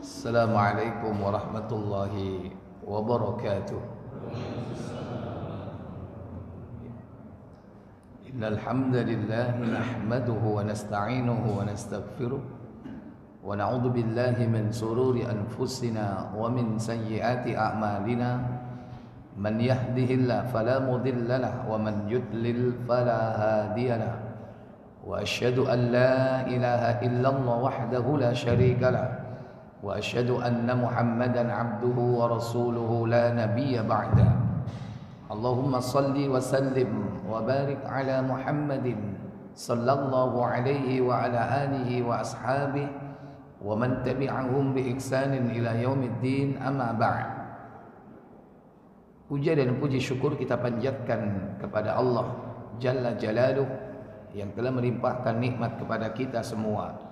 Assalamualaikum warahmatullahi wabarakatuh. Innal hamdalillah nahmaduhu wa nasta'inuhu wa nastaghfiruh wa na'udzu billahi min shururi anfusina wa min sayyiati a'malina. Man yahdihillahu fala mudilla lahu wa man yudlil fala hadiya lahu. Wa asyhadu an la ilaha illallah wahdahu la syarika lahu. Wa asyhadu anna Muhammadan abduhu wa rasuluhu la nabiyya ba'da. Allahumma salli wa sallim wa barik ala Muhammadin sallallahu alaihi wa ala alihi wa ashabihi wa man tabi'ahum bi ihsanin ila yaumiddin, amma ba'd. Puja dan puji syukur kita panjatkan kepada Allah Jalla Jalaluh yang telah melimpahkan nikmat kepada kita semua.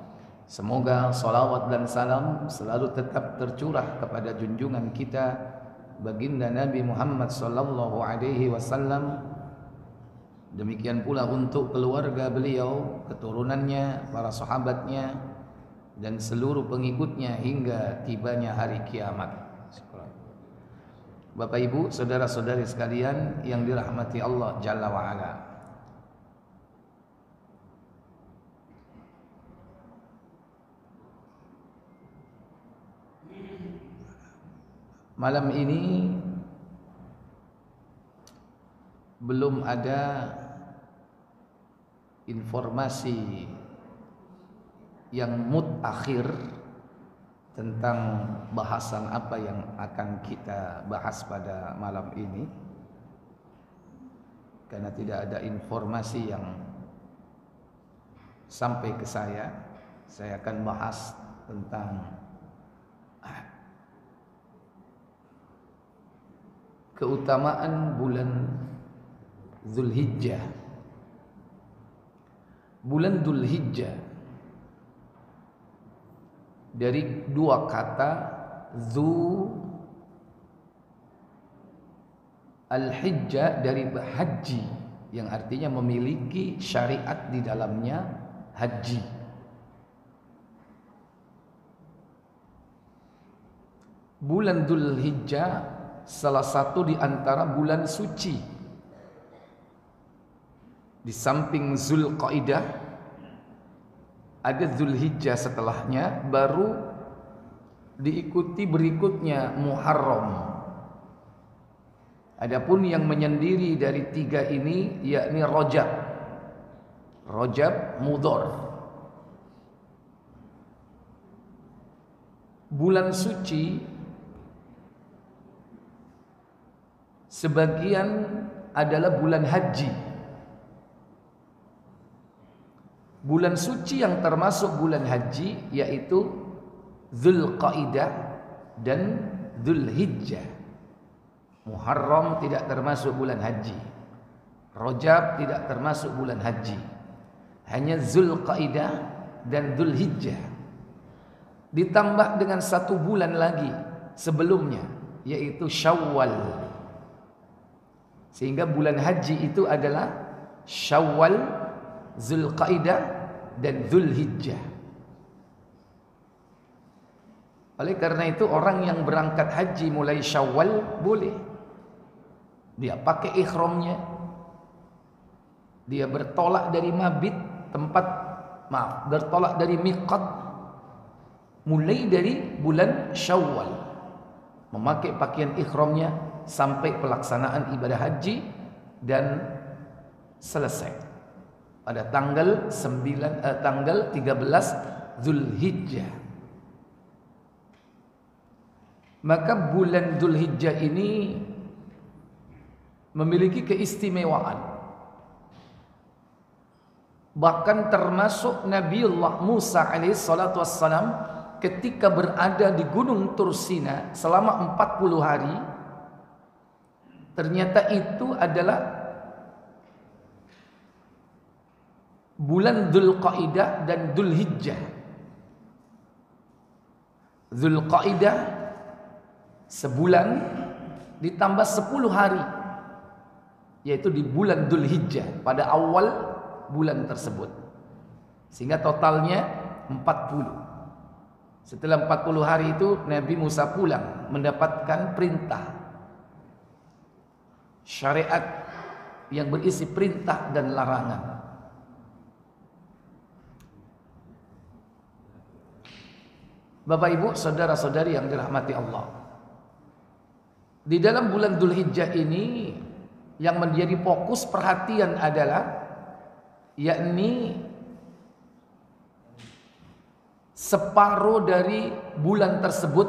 Semoga salawat dan salam selalu tetap tercurah kepada junjungan kita baginda Nabi Muhammad sallallahu alaihi wasallam. Demikian pula untuk keluarga beliau, keturunannya, para sahabatnya dan seluruh pengikutnya hingga tibanya hari kiamat. Bapak Ibu, saudara-saudari sekalian yang dirahmati Allah Jalla wa Ala. Malam ini belum ada informasi yang mutakhir tentang bahasan apa yang akan kita bahas pada malam ini, karena tidak ada informasi yang sampai ke saya. Saya akan bahas tentang keutamaan bulan Dzulhijjah. Bulan Dzulhijjah dari dua kata Dzu Al-Hijjah, dari haji yang artinya memiliki syariat di dalamnya haji. Bulan Dzulhijjah salah satu di antara bulan suci. Di samping Zulqaidah ada Dzulhijjah setelahnya, baru diikuti berikutnya Muharram. Adapun yang menyendiri dari tiga ini yakni Rajab, Mudhar. Bulan suci sebagian adalah bulan haji. Bulan suci yang termasuk bulan haji yaitu Zulqaidah dan Dzulhijjah. Muharram tidak termasuk bulan haji. Rajab tidak termasuk bulan haji. Hanya Zulqaidah dan Dzulhijjah. Ditambah dengan satu bulan lagi sebelumnya yaitu Syawal. Sehingga bulan haji itu adalah Syawal, Zulqaidah dan Dzulhijjah. Oleh karena itu orang yang berangkat haji mulai Syawal boleh. Dia pakai ihramnya. Dia bertolak dari mabit, bertolak dari miqat mulai dari bulan Syawal. Memakai pakaian ihramnya sampai pelaksanaan ibadah haji dan selesai pada tanggal 13 Dzulhijjah. Maka bulan Dzulhijjah ini memiliki keistimewaan. Bahkan termasuk Nabiullah Musa alaihissalatu wassalam ketika berada di Gunung Tursina selama 40 hari, ternyata itu adalah bulan Dzulqaidah dan Dzulhijjah. Dzulqaidah sebulan ditambah 10 hari, yaitu di bulan Dzulhijjah pada awal bulan tersebut. Sehingga totalnya 40. Setelah 40 hari itu Nabi Musa pulang mendapatkan perintah, syariat yang berisi perintah dan larangan. Bapak Ibu, saudara-saudari yang dirahmati Allah, di dalam bulan Dzulhijjah ini yang menjadi fokus perhatian adalah yakni separuh dari bulan tersebut,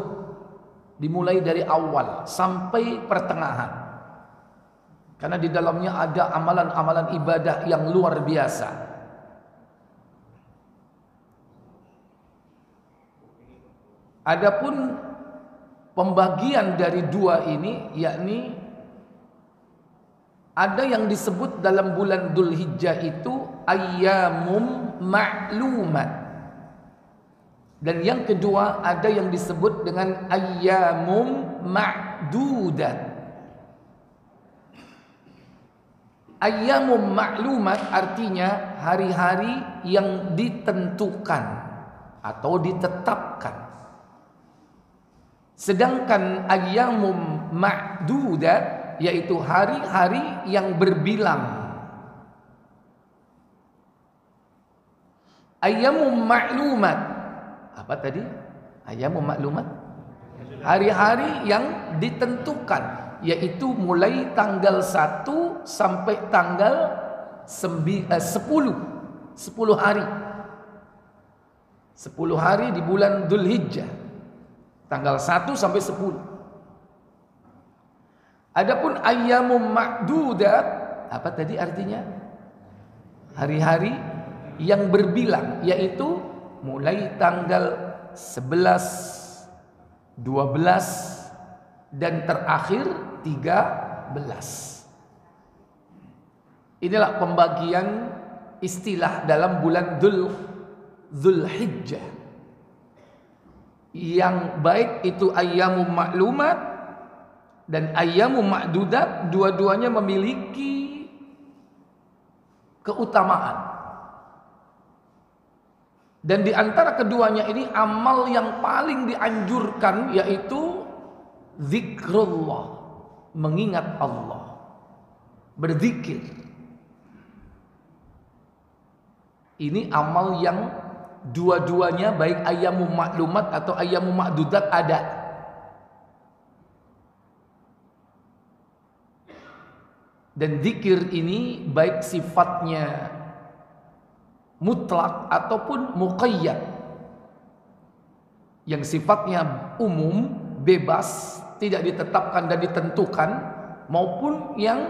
dimulai dari awal sampai pertengahan, karena di dalamnya ada amalan-amalan ibadah yang luar biasa. Adapun pembagian dari dua ini, yakni ada yang disebut dalam bulan Dzulhijjah itu ayyamum ma'lumat, dan yang kedua ada yang disebut dengan ayyamum ma'dudat. Ayyamum ma'lumat artinya hari-hari yang ditentukan atau ditetapkan. Sedangkan ayyamum ma'dudat yaitu hari-hari yang berbilang. Ayyamum ma'lumat apa tadi? Ayyamum ma'lumat, hari-hari yang ditentukan, yaitu mulai tanggal 1 sampai tanggal 10 hari. 10 hari di bulan Dzulhijjah, tanggal 1 sampai 10. Adapun ayyamum ma'dudat, apa tadi artinya? Hari-hari yang berbilang, yaitu mulai tanggal 11, 12 dan terakhir 13. Inilah pembagian istilah dalam bulan Dzulhijjah. Yang baik itu ayyamum ma'lumat dan ayyamum ma'dudat, dua-duanya memiliki keutamaan. Dan di antara keduanya ini amal yang paling dianjurkan yaitu zikrullah, mengingat Allah, berzikir. Ini amal yang dua-duanya baik ayyamum ma'lumat atau ayyamum ma'dudat ada. Dan zikir ini baik sifatnya mutlak ataupun muqayyad. Yang sifatnya umum, bebas, tidak ditetapkan dan ditentukan, maupun yang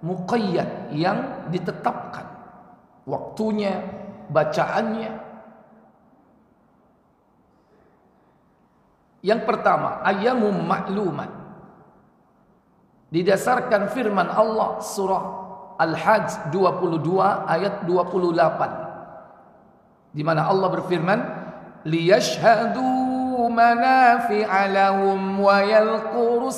muqayyad, yang ditetapkan waktunya, bacaannya. Yang pertama, ayyamum ma'lumat, didasarkan firman Allah surah Al-Hajj 22 ayat 28, di mana Allah berfirman, liyashhadu manafi'a lahum wa yadhkuru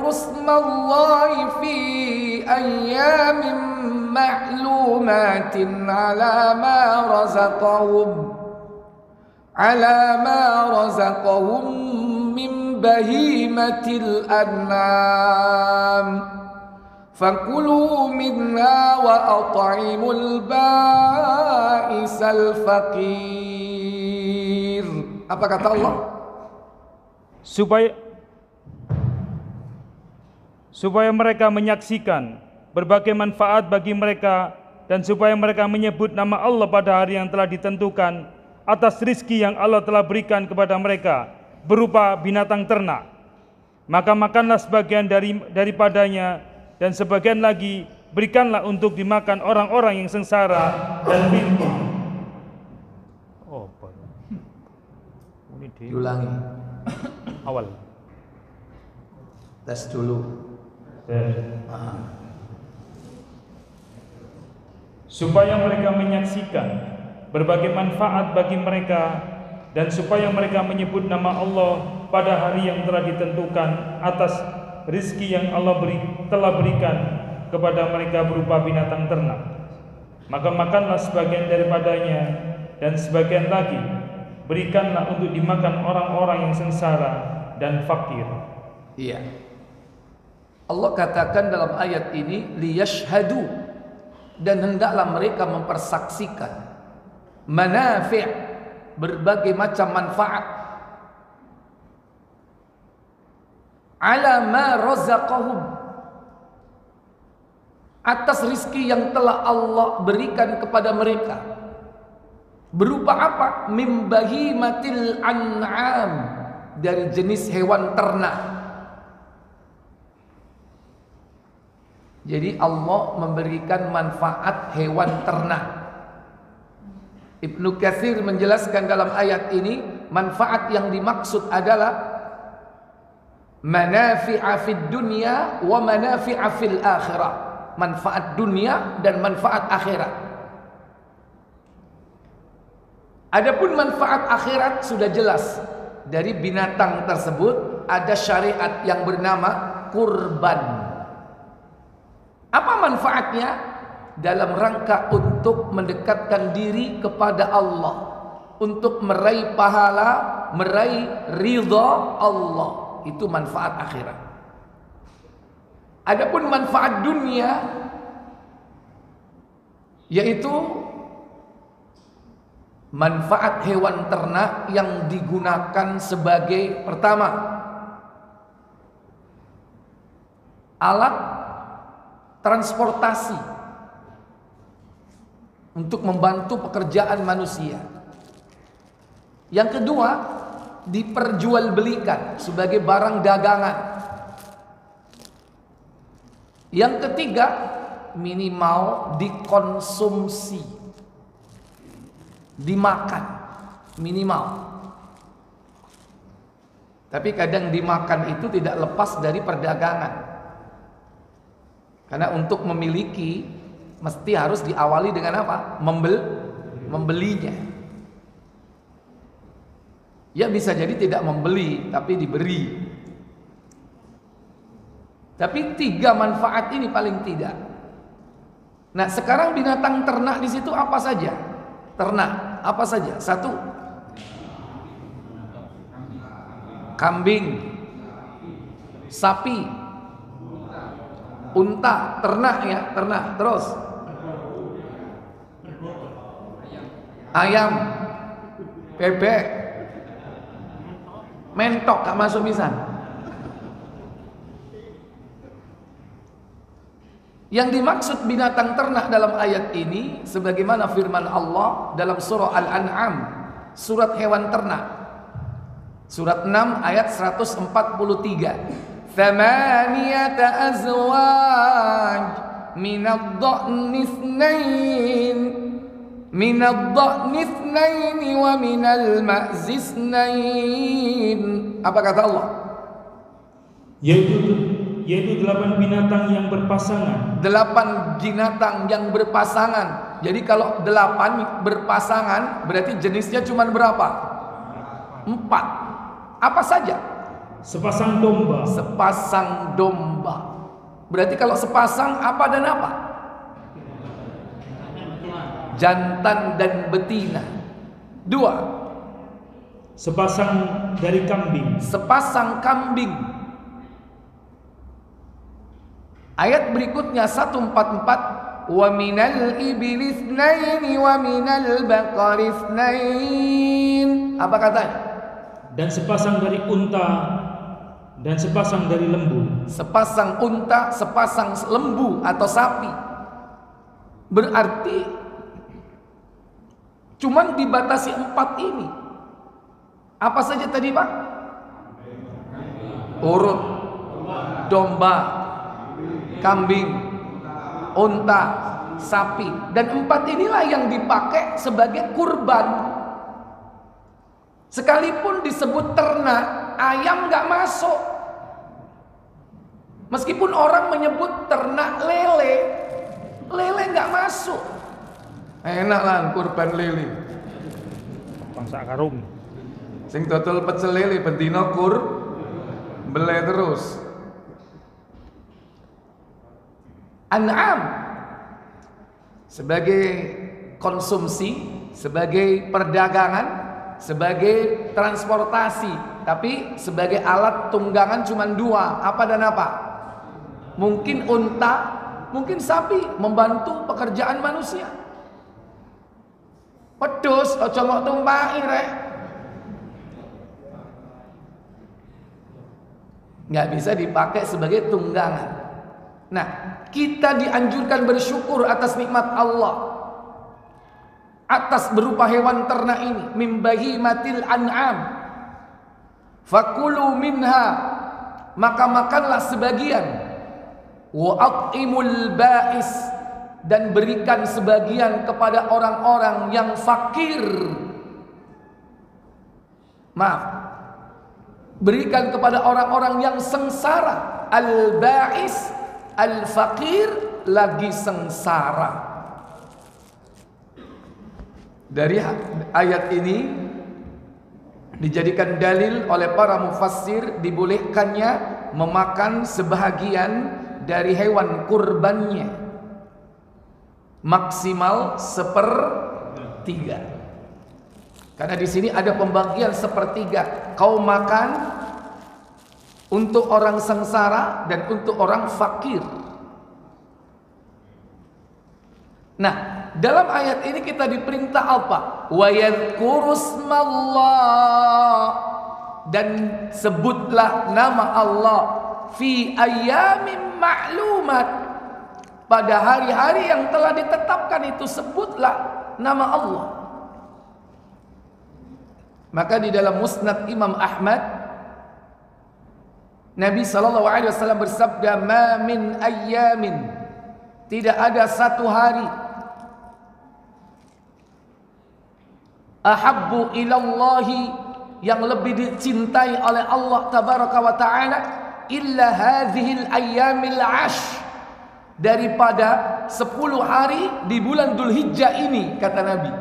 ismallahi fi ayyamin ma'lumatin ala ma razaqahum min bahimatil an'am fakulu minha wa at'imul ba'isal faqir. Apa kata Allah? Supaya mereka menyaksikan berbagai manfaat bagi mereka, dan supaya mereka menyebut nama Allah pada hari yang telah ditentukan atas rizki yang Allah telah berikan kepada mereka berupa binatang ternak. Maka makanlah sebagian daripadanya, dan sebagian lagi berikanlah untuk dimakan orang-orang yang sengsara dan pincang. Diulangi. Awal. Tes dulu. Supaya mereka menyaksikan berbagai manfaat bagi mereka, dan supaya mereka menyebut nama Allah pada hari yang telah ditentukan atas rizki yang Allah telah berikan kepada mereka berupa binatang ternak. maka makanlah sebagian daripadanya, dan sebagian lagi berikanlah untuk dimakan orang-orang yang sengsara dan fakir. Iya. Allah katakan dalam ayat ini liyashhadu, dan hendaklah mereka mempersaksikan manafi', berbagai macam manfaat, ala ma razaqahum, atas rizki yang telah Allah berikan kepada mereka. Berupa apa? Min bahimatil an'am, dari jenis hewan ternak. Jadi Allah memberikan manfaat hewan ternak. Ibnu Katsir menjelaskan dalam ayat ini, manfaat yang dimaksud adalah manafi'a fid dunya wa manafi'a fil akhirah. Manfaat dunia dan manfaat akhirat. Adapun manfaat akhirat sudah jelas. Dari binatang tersebut ada syariat yang bernama kurban. Apa manfaatnya? Dalam rangka untuk mendekatkan diri kepada Allah, untuk meraih pahala, meraih ridha Allah. Itu manfaat akhirat. Adapun manfaat dunia, yaitu manfaat hewan ternak yang digunakan sebagai pertama, alat transportasi untuk membantu pekerjaan manusia. Yang kedua, diperjualbelikan sebagai barang dagangan. Yang ketiga, minimal dikonsumsi, dimakan minimal. Tapi kadang dimakan itu tidak lepas dari perdagangan. Karena untuk memiliki mesti harus diawali dengan apa? Membelinya. Ya bisa jadi tidak membeli tapi diberi. Tapi tiga manfaat ini paling tidak. Nah, sekarang binatang ternak di situ apa saja? Ternak apa saja? Satu, kambing, sapi, unta, ternak ya, ternak. Terus ayam, bebek, mentok gak masuk pisan. Yang dimaksud binatang ternak dalam ayat ini sebagaimana firman Allah dalam surah Al-An'am, surat hewan ternak, surat 6 ayat 143. Thamaniyata azwaj minadh-dha'ni itsnain minadh-dha'ni itsnain wa minal ma'zi itsnain. Apa kata Allah? Yaitu 8 binatang yang berpasangan. 8 binatang yang berpasangan. Jadi kalau 8 berpasangan berarti jenisnya cuma berapa? 4. Apa saja? Sepasang domba. Sepasang domba. Berarti kalau sepasang apa dan apa? Jantan dan betina. 2. Sepasang dari kambing. Sepasang kambing. Ayat berikutnya 144, wa minal iblis itsnain wa minal baqari itsnain. Apa katanya? Dan sepasang dari unta dan sepasang dari lembu. Sepasang unta, sepasang lembu atau sapi. Berarti cuman dibatasi 4 ini. Apa saja tadi, Pak? Urut, domba, kambing, unta, sapi, dan 4 inilah yang dipakai sebagai kurban. Sekalipun disebut ternak, ayam nggak masuk. Meskipun orang menyebut ternak lele, lele nggak masuk. Enak lah kurban lele. Bangsa karung. Sing dodol pecel lele bendina kur bele terus. An'am sebagai konsumsi, sebagai perdagangan, sebagai transportasi. Tapi sebagai alat tunggangan cuma dua, apa dan apa? Mungkin unta, mungkin sapi, membantu pekerjaan manusia. Wedhus aja mok tumpaki rek. Nggak bisa dipakai sebagai tunggangan. Nah, kita dianjurkan bersyukur atas nikmat Allah, atas berupa hewan ternak ini, min bahimatil an'am. Fakulu minha, maka makanlah sebagian. Wa at'imul ba'is, dan berikan sebagian kepada orang-orang yang fakir. Maaf, berikan kepada orang-orang yang sengsara. Al-ba'is, al-fakir, lagi sengsara. Dari ayat ini dijadikan dalil oleh para mufassir dibolehkannya memakan sebahagian dari hewan kurbannya, maksimal 1/3. Karena di sini ada pembagian 1/3. Kau makan untuk orang sengsara dan untuk orang fakir. Nah, dalam ayat ini kita diperintah apa? Wa yadhkurusmallah, dan sebutlah nama Allah fi ayyamin ma'lumat, pada hari-hari yang telah ditetapkan itu sebutlah nama Allah. Maka di dalam Musnad Imam Ahmad, Nabi SAW bersabda, ma min ayyamin, tidak ada satu hari, ahabbu ilallahi, yang lebih dicintai oleh Allah tabaraka wa ta'ala, illa hadhil ayyamil ash, daripada 10 hari di bulan Dzulhijjah ini, kata Nabi.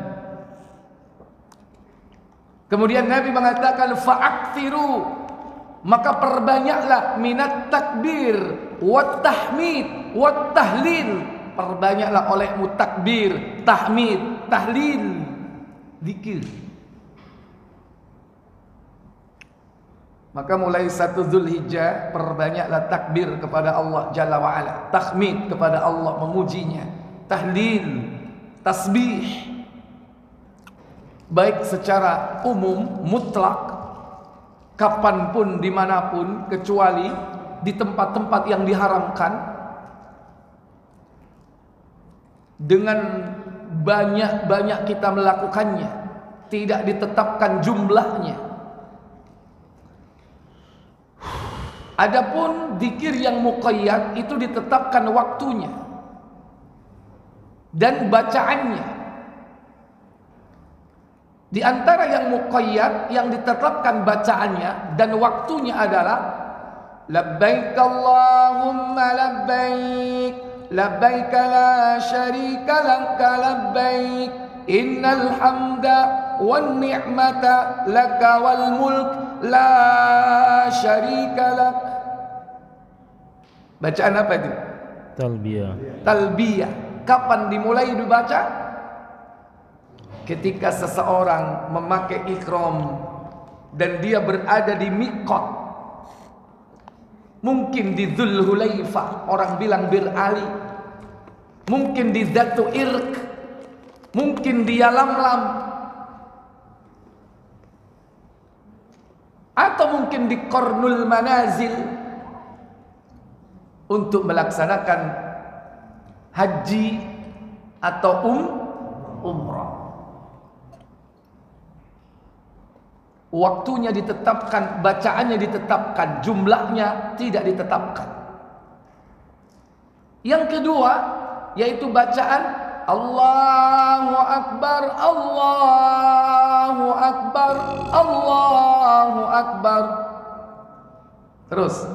Kemudian Nabi mengatakan fa'aktsiru, maka perbanyaklah minat takbir wat tahmid wat tahlil, perbanyaklah olehmu takbir, tahmid, tahlil, zikir. Maka mulai 1 Dzulhijjah perbanyaklah takbir kepada Allah Jalla wa'ala, tahmid kepada Allah, memujinya, tahlil, tasbih, baik secara umum, mutlak, kapanpun, dimanapun, kecuali di tempat-tempat yang diharamkan, dengan banyak-banyak kita melakukannya, tidak ditetapkan jumlahnya. Adapun zikir yang muqayyad itu ditetapkan waktunya dan bacaannya. Di antara yang muqayyad, yang ditetapkan bacaannya dan waktunya adalah labbaik Allahumma labbaik, labbaik la syarika laka labbaik, innal hamda wan ni'mata laka wal mulk la syarika lak. Bacaan apa itu? Talbiyah. Talbiyah. Kapan dimulai dibaca? Ketika seseorang memakai ihram dan dia berada di miqat. Mungkin di Dzulhulaifah, orang bilang Bir Ali. Mungkin di Dzatu Irq. Mungkin di Yalamlam. Atau mungkin di Qarnul Manazil, untuk melaksanakan haji atau umrah. Waktunya ditetapkan, bacaannya ditetapkan, jumlahnya tidak ditetapkan. Yang kedua, yaitu bacaan Allahu Akbar, Allahu Akbar, Allahu Akbar. Terus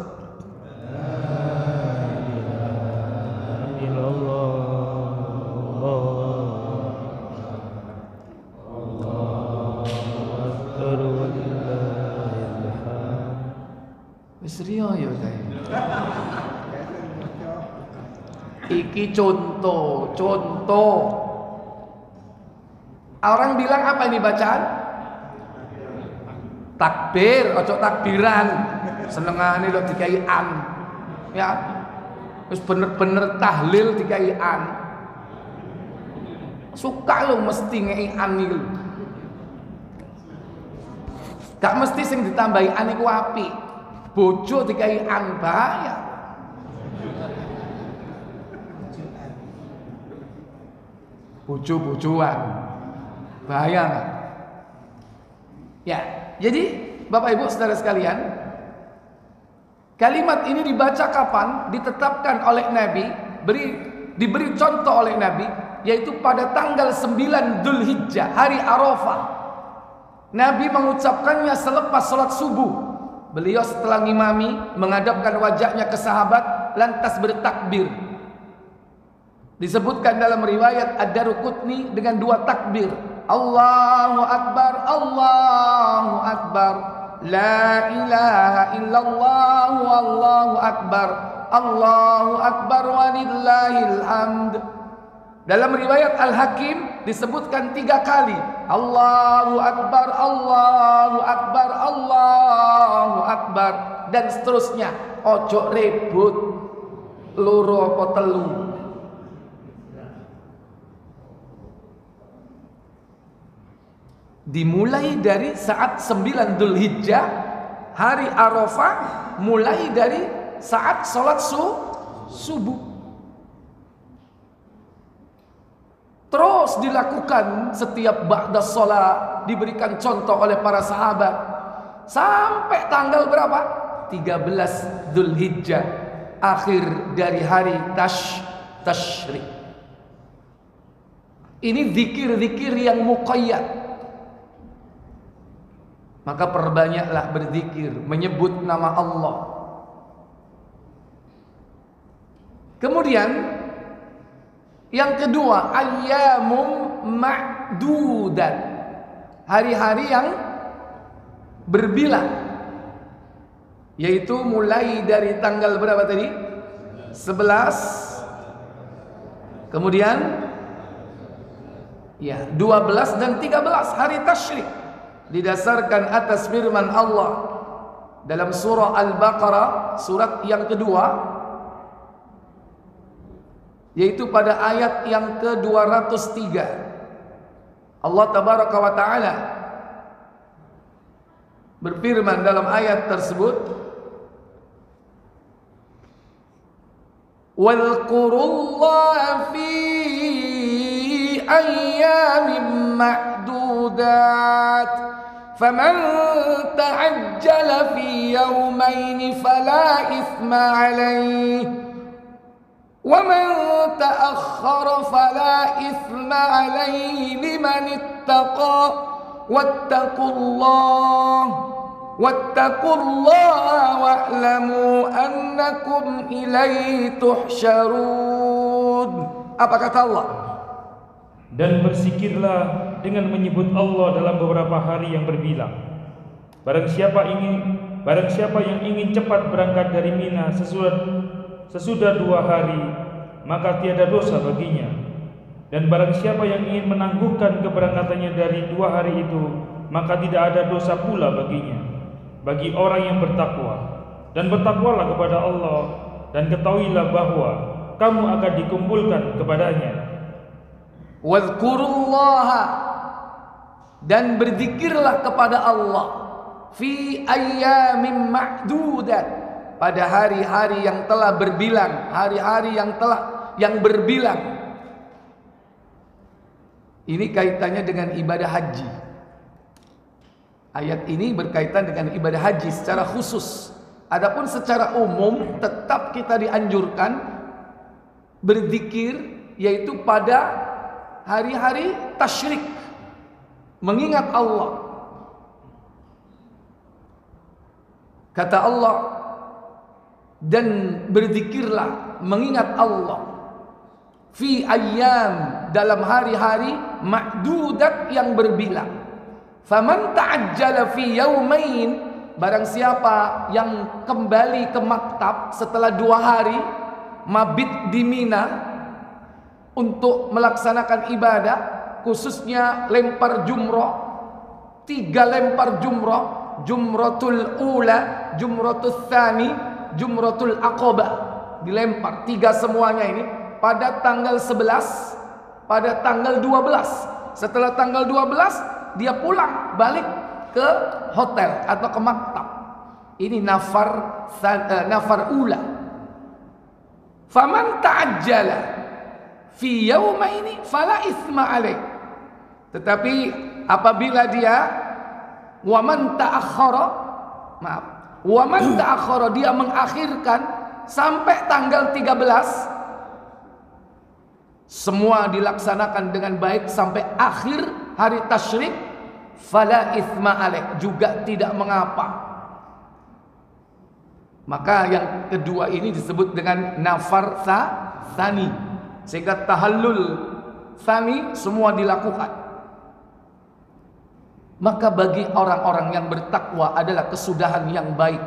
Iki contoh. Orang bilang apa ini bacaan? Takbir, ojo takbiran. Senengane lo dikai an. Ya. Wis bener-bener tahlil dikai an. Suka lo mesti ngei an iki. Gak mesti sing ditambahi an iku apik. Bojo dikai an bahaya. Bojo-bojoan bahaya gak? Ya, jadi Bapak Ibu saudara sekalian, kalimat ini dibaca kapan? Ditetapkan oleh Nabi, diberi contoh oleh Nabi, yaitu pada tanggal 9 Dzulhijjah, hari Arafah. Nabi mengucapkannya selepas sholat subuh. Beliau setelah ngimami menghadapkan wajahnya ke sahabat, lantas bertakbir. Disebutkan dalam riwayat Ad-Daruqutni dengan 2 takbir. Allahu Akbar, Allahu Akbar, La ilaha illallah, Allahu Akbar, Allahu Akbar walillahil hamd. Dalam riwayat Al-Hakim disebutkan 3 kali. Allahu Akbar, Allahu Akbar, Allahu Akbar, dan seterusnya. Ojo rebut loro apa telu. Dimulai dari saat 9 Dzulhijjah, hari Arafah, mulai dari saat sholat subuh. Terus dilakukan setiap ba'da sholat, diberikan contoh oleh para sahabat. Sampai tanggal berapa? 13 Dzulhijjah, akhir dari hari Tasyrik. Ini zikir-zikir yang muqayyad. Maka perbanyaklah berzikir, menyebut nama Allah. Kemudian yang kedua, ayyamum ma'dudat, hari-hari yang berbilang, yaitu mulai dari tanggal berapa tadi? 11, kemudian ya 12 dan 13 hari Tasyrik. Didasarkan atas firman Allah dalam surah Al-Baqarah, surat yang kedua, yaitu pada ayat yang ke-203. Allah tabaraka wa ta'ala berfirman dalam ayat tersebut, "Wadhkurullaha fi ayyamin ma'dudat." فمن تعجل في يومين فلا إثم عليه ومن تأخر فلا إثم عليه لمن اتقى واتقوا الله واعلموا أنكم إليه تحشرون. Apa kata Allah? Dan berzikirlah dengan menyebut Allah dalam beberapa hari yang berbilang. Barang siapa yang ingin cepat berangkat dari Mina sesudah 2 hari, maka tiada dosa baginya. Dan barang siapa yang ingin menangguhkan keberangkatannya dari 2 hari itu, maka tidak ada dosa pula baginya, bagi orang yang bertakwa. Dan bertakwalah kepada Allah, dan ketahuilah bahwa kamu akan dikumpulkan kepadanya. Wadhkurullaha, dan berzikirlah kepada Allah, fi ayyamin ma'dudat, pada hari-hari yang telah berbilang, hari-hari yang berbilang. Ini kaitannya dengan ibadah haji. Ayat ini berkaitan dengan ibadah haji secara khusus. Adapun secara umum tetap kita dianjurkan berzikir, yaitu pada hari-hari tasyrik, mengingat Allah. Kata Allah, dan berzikirlah, mengingat Allah, fi ayyam, dalam hari-hari ma'dudat, yang berbilang. Faman ta'ajjala fi yaumain, barang siapa yang kembali ke maktab setelah 2 hari, mabit di Mina untuk melaksanakan ibadah, khususnya lempar jumroh. 3 lempar jumroh, jumratul ula, jumratul tsani, jumratul aqabah, dilempar 3 semuanya ini pada tanggal 11, pada tanggal 12. Setelah tanggal 12 dia pulang balik ke hotel atau ke maktab. Ini nafar ula. Faman ta'ajjala fi yaumaini fala itsma alaih. Tetapi apabila dia waman ta'akhkhara dia mengakhirkan sampai tanggal 13, semua dilaksanakan dengan baik sampai akhir hari tasyrik, fala itsma alaih, juga tidak mengapa. Maka yang kedua ini disebut dengan nafar tsani, sehingga tahallul tsani semua dilakukan. Maka bagi orang-orang yang bertakwa adalah kesudahan yang baik.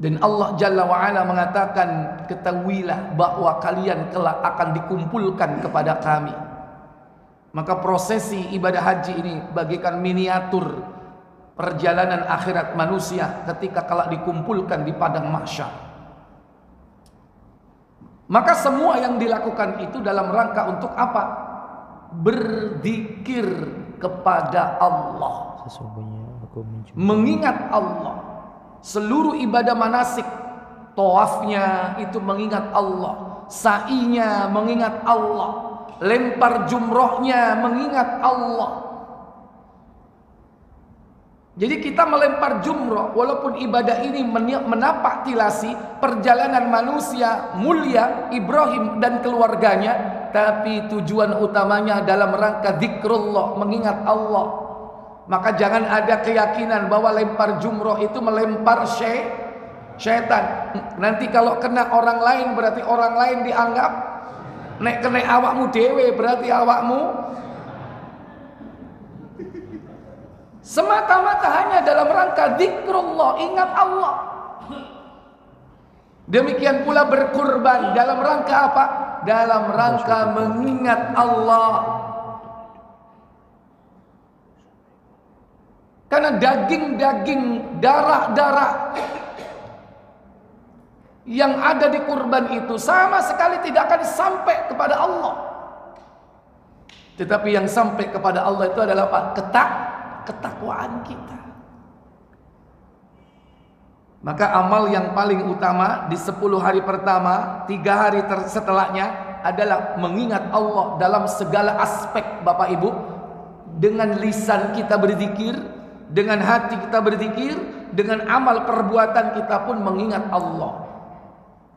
Dan Allah Jalla wa'ala mengatakan, ketahuilah bahwa kalian kelak akan dikumpulkan kepada kami. Maka prosesi ibadah haji ini bagikan miniatur perjalanan akhirat manusia ketika kelak dikumpulkan di padang mahsyar. Maka semua yang dilakukan itu dalam rangka untuk apa? Berzikir kepada Allah, mengingat Allah. Seluruh ibadah manasik, tawafnya itu mengingat Allah, sa'inya mengingat Allah, lempar jumrohnya mengingat Allah. Jadi kita melempar jumroh, walaupun ibadah ini menapak tilasi perjalanan manusia mulia Ibrahim dan keluarganya, tapi tujuan utamanya dalam rangka zikrullah, mengingat Allah. Maka jangan ada keyakinan bahwa lempar jumroh itu melempar syaitan. Nanti kalau kena orang lain berarti orang lain dianggap, nek kena awakmu dewe berarti awakmu. Semata-mata hanya dalam rangka zikrullah, ingat Allah. Demikian pula berkurban dalam rangka apa? Dalam rangka mengingat Allah. Karena daging-daging, darah-darah yang ada di kurban itu sama sekali tidak akan sampai kepada Allah. Tetapi yang sampai kepada Allah itu adalah apa? Ketakwaan kita. Maka amal yang paling utama di 10 hari pertama, 3 hari setelahnya adalah mengingat Allah dalam segala aspek, Bapak Ibu. Dengan lisan kita berzikir, dengan hati kita berzikir, dengan amal perbuatan kita pun mengingat Allah.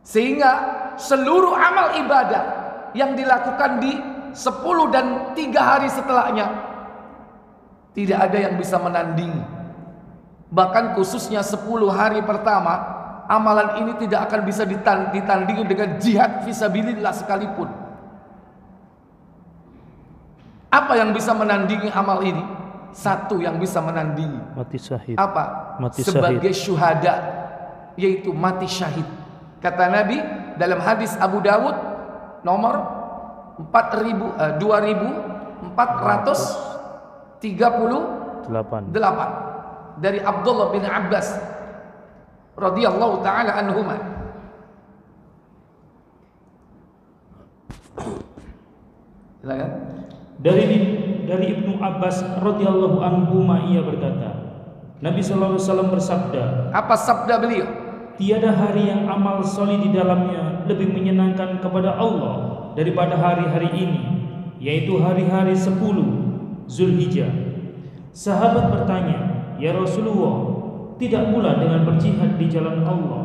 Sehingga seluruh amal ibadah yang dilakukan di 10 dan 3 hari setelahnya tidak ada yang bisa menandingi. Bahkan khususnya 10 hari pertama, amalan ini tidak akan bisa ditandingi dengan jihad fisabilillah sekalipun. Apa yang bisa menandingi amal ini? Satu yang bisa menandingi, mati syahid. Apa? Mati sebagai syahid. syuhada, yaitu mati syahid. Kata Nabi dalam hadis Abu Dawud nomor 2438 dari Abdullah bin Abbas radhiyallahu taala anhuma. Silakan. Dari Ibnu Abbas radhiyallahu anhu ia berkata, Nabi sallallahu alaihi wasallam bersabda, apa sabda beliau? Tiada hari yang amal soleh di dalamnya lebih menyenangkan kepada Allah daripada hari-hari ini, yaitu hari-hari 10 Zulhijjah. Sahabat bertanya, ya Rasulullah, tidak pula dengan berjihad di jalan Allah?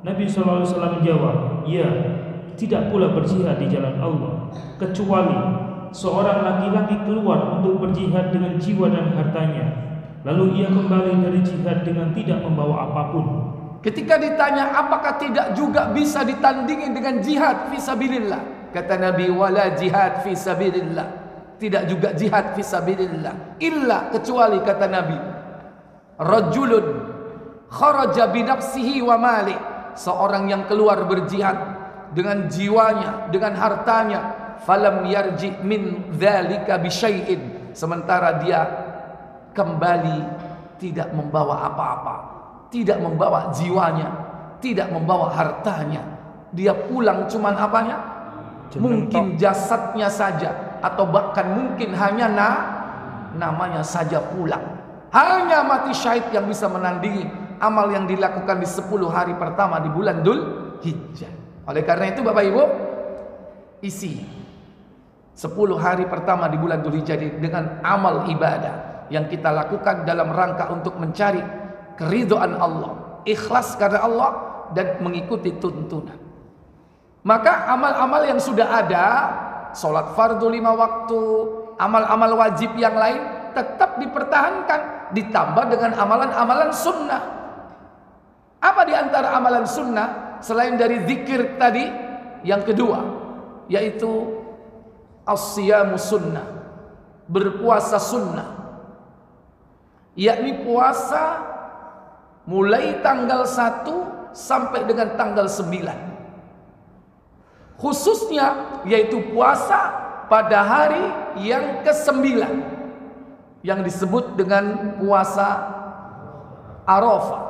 Nabi sallallahu alaihi wasallam menjawab, ya, tidak pula berjihad di jalan Allah, kecuali seorang laki-laki keluar untuk berjihad dengan jiwa dan hartanya, lalu ia kembali dari jihad dengan tidak membawa apapun. Ketika ditanya apakah tidak juga bisa ditandingi dengan jihad fisabilillah, kata Nabi, wala jihad fisabilillah, tidak juga jihad fisabilillah, illa kecuali kata Nabi, rajulun kharaja binafsihi wa mali seorang yang keluar berjihad dengan jiwanya, dengan hartanya, falam yarji min dzalika bi syai'in, sementara dia kembali tidak membawa apa-apa, tidak membawa jiwanya, tidak membawa hartanya, dia pulang cuman apanya? Mungkin jasadnya saja, atau bahkan mungkin hanya namanya saja pulang. Hanya mati syahid yang bisa menandingi amal yang dilakukan di 10 hari pertama di bulan Dzul Hijjah. Oleh karena itu Bapak Ibu, isi 10 hari pertama di bulan Dzul Hijjah dengan amal ibadah yang kita lakukan dalam rangka untuk mencari keridhaan Allah, ikhlas karena Allah, dan mengikuti tuntunan. Maka amal-amal yang sudah ada, sholat fardu 5 waktu, amal-amal wajib yang lain tetap dipertahankan, ditambah dengan amalan-amalan sunnah. Apa di antara amalan sunnah selain dari zikir tadi? Yang kedua, yaitu as-siyamu sunnah, berpuasa sunnah, yakni puasa mulai tanggal 1 sampai dengan tanggal 9. Khususnya yaitu puasa pada hari yang ke-9 yang disebut dengan puasa Arafah.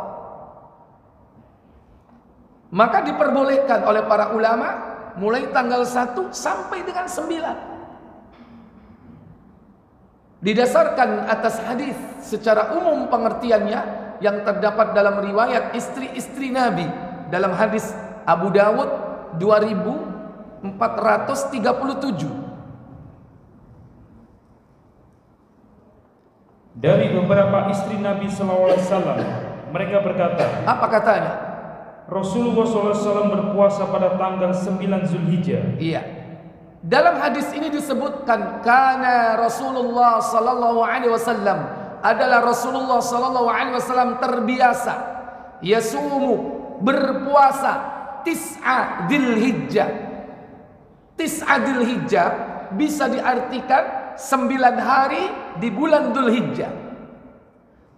Maka diperbolehkan oleh para ulama mulai tanggal 1 sampai dengan 9. Didasarkan atas hadis secara umum pengertiannya yang terdapat dalam riwayat istri-istri Nabi dalam hadis Abu Dawud 2437. Dari beberapa istri Nabi SAW, mereka berkata, apa katanya? Rasulullah SAW berpuasa pada tanggal 9 Zulhijjah. Iya. Dalam hadis ini disebutkan karena Rasulullah sallallahu alaihi wasallam adalah Rasulullah sallallahu alaihi wasallam terbiasa yasumu, berpuasa tis'a Dzulhijjah. Tis'a Dzulhijjah bisa diartikan 9 hari di bulan Dzulhijjah.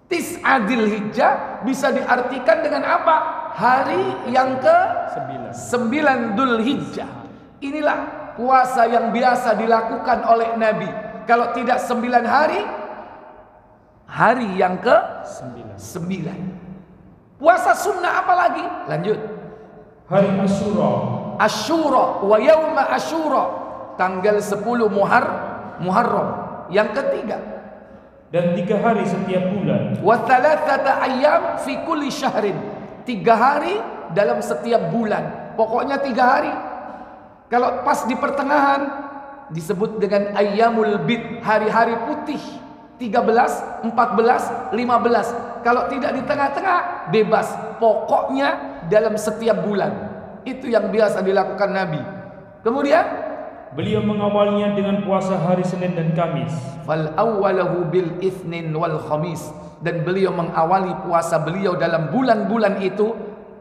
Tis'a Dzulhijjah bisa diartikan dengan apa? Hari yang ke-9 Dzulhijjah. Inilah puasa yang biasa dilakukan oleh Nabi. Kalau tidak 9 hari, hari yang ke-9. Puasa sunnah apa lagi? Lanjut. Hari Asyura. Asyura wa yauma Asyura, tanggal 10 Muharram yang ketiga. Dan 3 hari setiap bulan. Wa thalathata ayyam fi kulli syahrin, 3 hari dalam setiap bulan. Pokoknya 3 hari. Kalau pas di pertengahan disebut dengan ayyamul bid, hari-hari putih, 13, 14, 15. Kalau tidak di tengah-tengah, bebas. Pokoknya dalam setiap bulan. Itu yang biasa dilakukan Nabi. Kemudian beliau mengawalnya dengan puasa hari Senin dan Kamis. Fal awwalahu bil itsnin wal khamis, dan beliau mengawali puasa beliau dalam bulan-bulan itu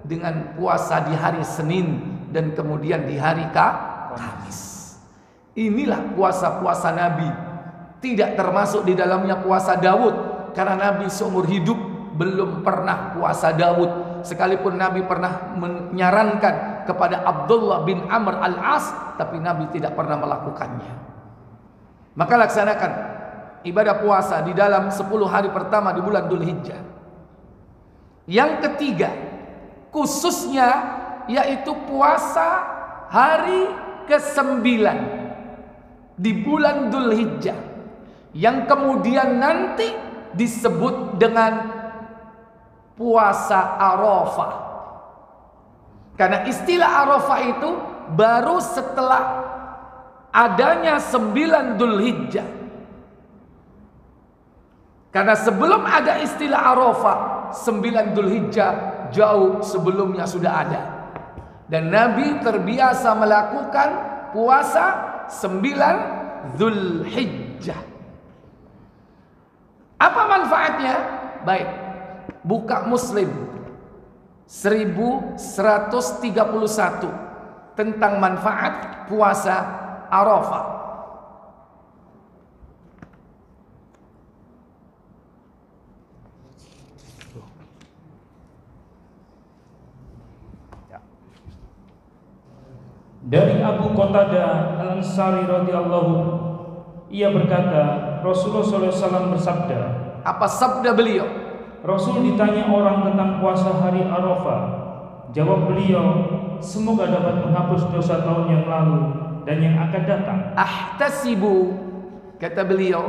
dengan puasa di hari Senin dan kemudian di hari Kamis. Inilah puasa-puasa Nabi. Tidak termasuk di dalamnya puasa Daud, karena Nabi seumur hidup belum pernah puasa Daud. Sekalipun Nabi pernah menyarankan kepada Abdullah bin Amr al-As, tapi Nabi tidak pernah melakukannya. Maka laksanakan ibadah puasa di dalam 10 hari pertama di bulan Dzulhijjah. Yang ketiga, khususnya yaitu puasa hari ke-9 di bulan Dzulhijjah, yang kemudian nanti disebut dengan puasa Arafah. Karena istilah Arafah itu baru setelah adanya 9 Dzulhijjah. Karena sebelum ada istilah Arafah, 9 Dzulhijjah jauh sebelumnya sudah ada. Dan Nabi terbiasa melakukan puasa 9 Dzulhijjah. Apa manfaatnya? Baik, buka Muslim 1131 tentang manfaat puasa Arafah. Dari Abu Qatadah Al-Ansari radhiyallahu, ia berkata, Rasulullah SAW bersabda. Apa sabda beliau? Rasul ditanya orang tentang puasa hari Arafah. Jawab beliau, semoga dapat menghapus dosa tahun yang lalu dan yang akan datang. Ahtasibu, kata beliau,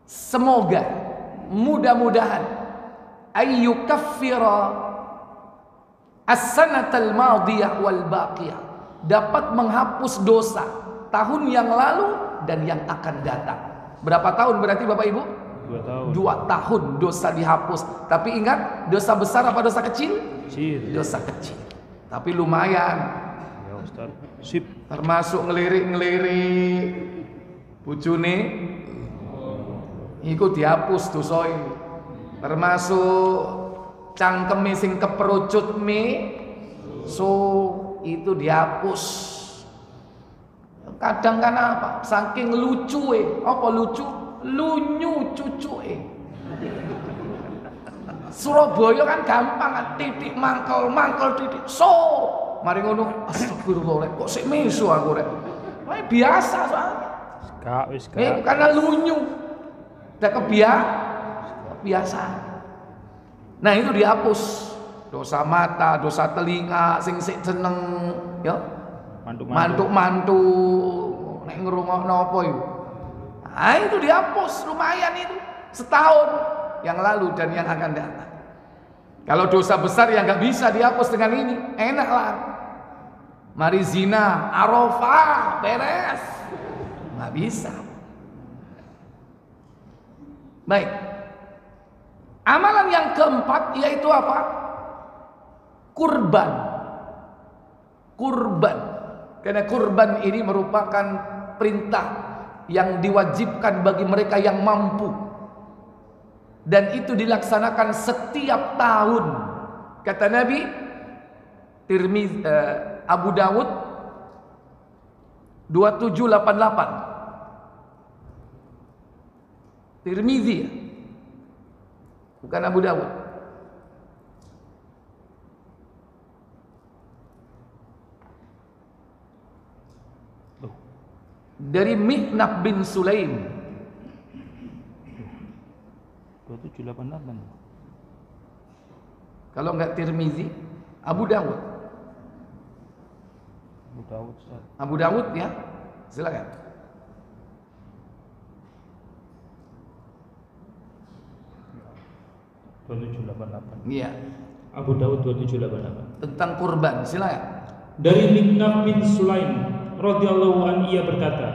semoga, mudah-mudahan, ayyukaffira as-sanatal madiyah wal baqiyah, dapat menghapus dosa tahun yang lalu dan yang akan datang. Berapa tahun berarti Bapak Ibu? 2 tahun. 2 tahun dosa dihapus. Tapi ingat, dosa besar apa dosa kecil? Kecil. Dosa kecil. Tapi lumayan. Ya Ustaz. Sip. Termasuk ngelirik-ngelirik bojone iku dihapus dosane. Termasuk cangkeme sing keperucut so itu dihapus. Kadang kan apa? Saking lucuwe, apa lucu? Lunyu cucuke. Surabaya kan gampang kan, titik mangkel titik so. Mari ngono, astagfirullah, kok sik mesu aku rek. Wah biasa soalnya. Wis Karena lunyu. Udah kebiasaan. Nah itu dihapus. Dosa mata, dosa telinga, sing sik seneng, ya. Mantuk-mantuk, nek ngrungokno apa iku. Nah itu dihapus, lumayan itu. Setahun yang lalu dan yang akan datang. Kalau dosa besar yang nggak bisa dihapus dengan ini, enak lah. Mari zina, Arafah, beres. Nggak bisa. Baik. Amalan yang keempat yaitu apa? Kurban. Karena kurban ini merupakan perintah yang diwajibkan bagi mereka yang mampu. Dan itu dilaksanakan setiap tahun. Kata Nabi, Abu Dawud 2788. Tirmizi, bukan Abu Dawud. Dari Mihnab bin Sulaim 2788. Kalau enggak Tirmizi, Abu Dawud. Abu Dawud ya, silakan. Iya. Abu Dawud 2788. Tentang kurban, silakan. Dari Mihnab bin Sulaim radhiyallahu anhu, ia berkata,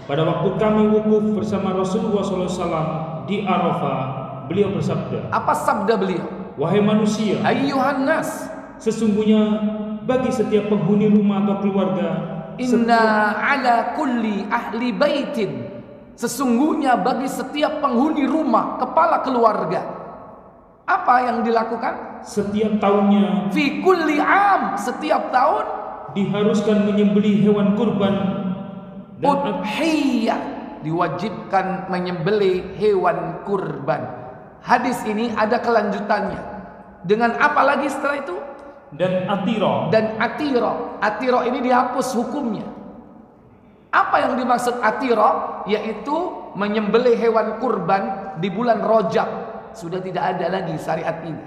pada waktu kami wukuf bersama Rasulullah SAW di Arafah, beliau bersabda. Apa sabda beliau? Wahai manusia, ayyuhan nas, sesungguhnya bagi setiap penghuni rumah atau keluarga, inna ala kulli ahli baitin, sesungguhnya bagi setiap penghuni rumah, kepala keluarga, apa yang dilakukan? Setiap tahunnya, fi kulli am, setiap tahun diharuskan menyembelih hewan kurban dan udhiyah, diwajibkan menyembelih hewan kurban. Hadis ini ada kelanjutannya. Dengan apa lagi setelah itu? Dan atiro. Atiro ini dihapus hukumnya. Apa yang dimaksud atiro? Yaitu menyembelih hewan kurban di bulan Rajab. Sudah tidak ada lagi syariat ini.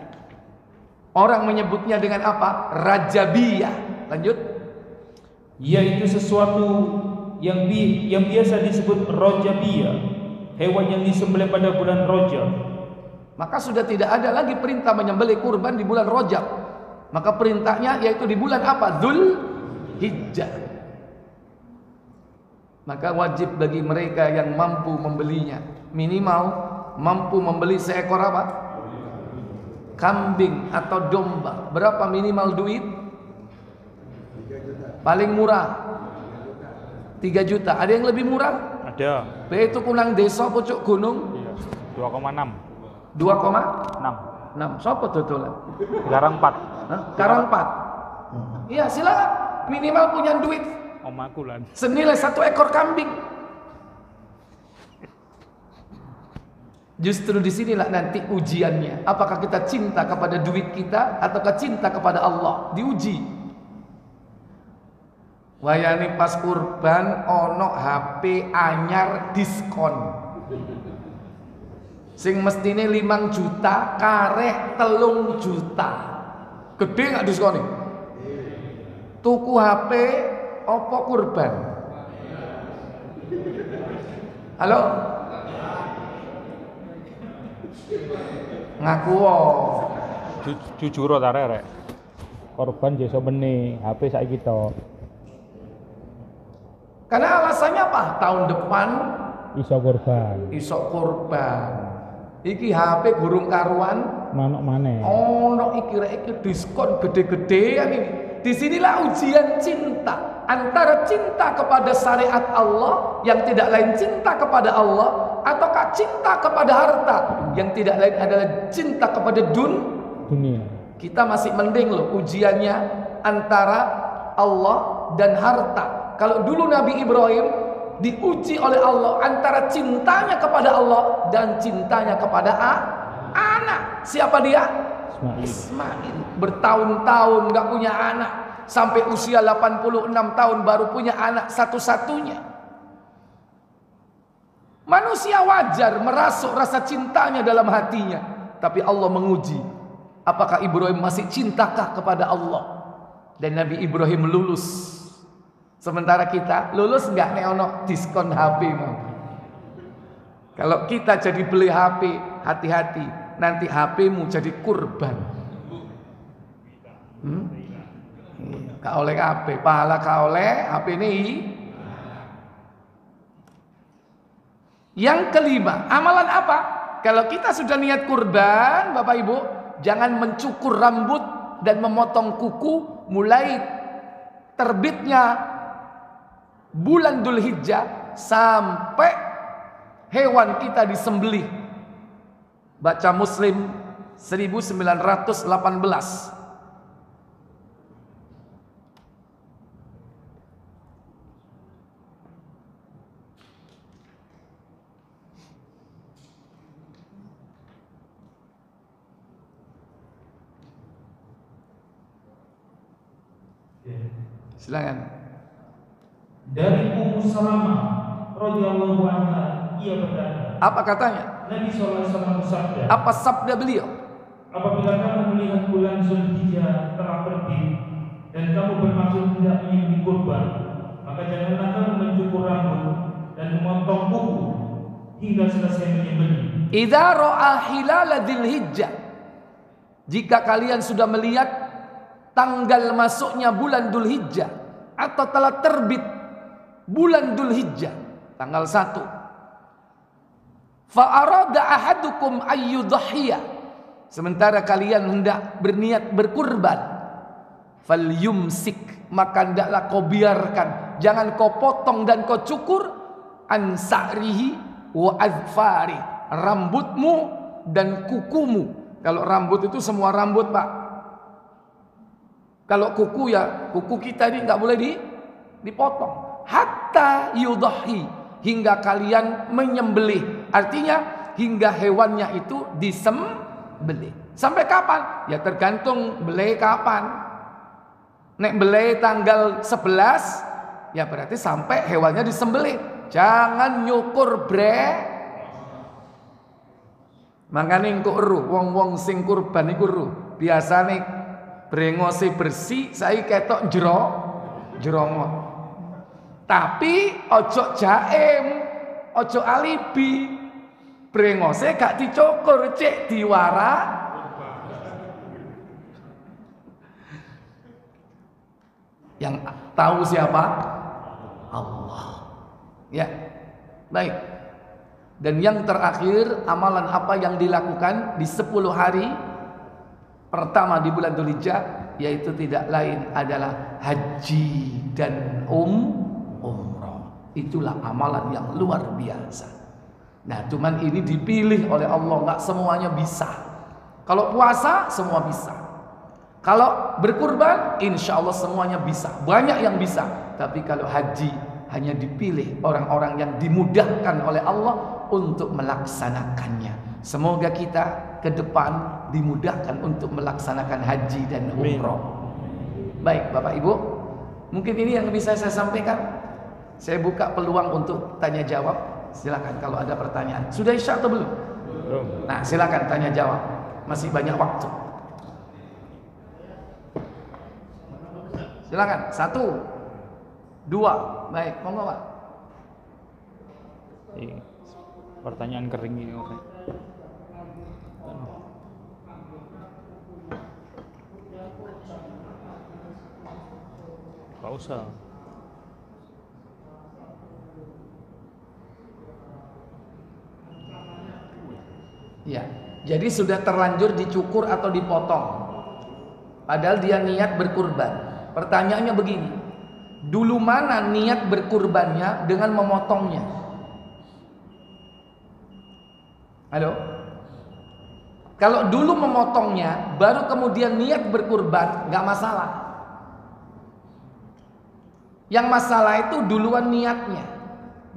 Orang menyebutnya dengan apa? Rajabiyah. Lanjut. Yaitu sesuatu yang biasa disebut Rajabiyah, hewan yang disembelih pada bulan Rajab. Maka sudah tidak ada lagi perintah menyembelih kurban di bulan Rajab. Maka perintahnya yaitu di bulan apa? Dzulhijjah. Maka wajib bagi mereka yang mampu membelinya, minimal mampu membeli seekor apa? Kambing atau domba. Berapa minimal duit? Paling murah 3 juta. Ada yang lebih murah? Ada. Itu kunang desa pucuk gunung? 2,6. 2,6. Sopo dodolan? Karang 4. Karang 4. Iya, silakan. Minimal punya duit. Omaku lan. Senilai 1 ekor kambing. Justru disinilah nanti ujiannya. Apakah kita cinta kepada duit kita ataukah cinta kepada Allah? Diuji. Wayane pas kurban ono HP anyar diskon. Sing mestine 5 juta karek 3 juta. Gede nggak diskonnya? Tuku HP opo kurban? Halo? Ngaku Jujur ta rek. Korban jeso beni, HP saiki to. Karena alasannya apa? Tahun depan Iso korban. Iki HP gurung karuan. Manuk maneh. Ono iki diskon gede-gedean ini. Disinilah ujian cinta antara cinta kepada syariat Allah yang tidak lain cinta kepada Allah, ataukah cinta kepada harta yang tidak lain adalah cinta kepada dunia. Kita masih mending loh ujiannya antara Allah dan harta. Kalau dulu Nabi Ibrahim diuji oleh Allah antara cintanya kepada Allah dan cintanya kepada anak. Siapa dia? Ismail. Bertahun-tahun gak punya anak, sampai usia 86 tahun baru punya anak satu-satunya. Manusia wajar merasuk rasa cintanya dalam hatinya, tapi Allah menguji, apakah Ibrahim masih cintakah kepada Allah? Dan Nabi Ibrahim lulus. Sementara kita lulus nggak nih ono diskon HP mau. Kalau kita jadi beli HP, hati-hati, nanti HP-mu jadi kurban. Kau oleh HP, pahala kau oleh HP ini. Yang kelima, amalan apa? Kalau kita sudah niat kurban, Bapak Ibu, jangan mencukur rambut dan memotong kuku mulai terbitnya bulan Dzulhijjah sampai hewan kita disembelih. Baca Muslim 1918. Silakan. Dari Ummu Salamah radhiyallahu anha, ia berkata, apa katanya? Nabi SAW bersabda, apa sabda beliau? apabila kamu melihat bulan Dzulhijjah telah terbit dan kamu bermaksud tidak menyembelih kurban, maka janganlah kamu mencukur rambut dan memotong kuku hingga selesai menyembelih. Idza ra'a hilal Dzulhijjah, jika kalian sudah melihat tanggal masuknya bulan Dzulhijjah atau telah terbit bulan Dzulhijjah tanggal 1, fa arada ahadukum ayyudhiya, sementara kalian hendak berniat berkurban, falyumsik, maka hendaklah kau biarkan, jangan kau potong dan kau cukur, an sa'rihi wa azfari, rambutmu dan kukumu. Kalau rambut itu semua rambut, Pak. Kalau kuku ya kuku kita ini nggak boleh dipotong. Hatta yudhi, hingga kalian menyembelih, artinya hingga hewannya itu disembelih. Sampai kapan? Ya tergantung belih kapan. Nek belih tanggal 11, ya berarti sampai hewannya disembelih. Jangan nyukur bre. Makanya engko ero wong-wong sing kurban iku ero. Biasane brengose bersih, saya ketok jerongot. Tapi ojo jaim, ojo alibi. Brengose gak dicukur, cek diwara. Yang tahu siapa? Allah. Ya, baik. Dan yang terakhir, amalan apa yang dilakukan di 10 hari pertama di bulan Dzulhijjah, yaitu tidak lain adalah haji dan umrah. Itulah amalan yang luar biasa. Nah, cuman ini dipilih oleh Allah, nggak semuanya bisa. Kalau puasa semua bisa. Kalau berkurban, insya Allah semuanya bisa. Banyak yang bisa. Tapi kalau haji hanya dipilih orang-orang yang dimudahkan oleh Allah untuk melaksanakannya. Semoga kita ke depan dimudahkan untuk melaksanakan haji dan umrah. Baik Bapak Ibu, Mungkin ini yang bisa saya sampaikan. Saya buka peluang untuk tanya jawab. Silakan kalau ada pertanyaan. Sudah isya atau belum? Belum. Nah, silakan tanya jawab. Masih banyak waktu. Silakan. 1, 2. Baik, monggo Pak. Pertanyaan kering ini. Gak usah. Ya, jadi sudah terlanjur dicukur atau dipotong. Padahal dia niat berkurban. Pertanyaannya begini, dulu mana niat berkurbannya dengan memotongnya? Halo? Kalau dulu memotongnya, baru kemudian niat berkurban, nggak masalah. Yang masalah itu duluan niatnya.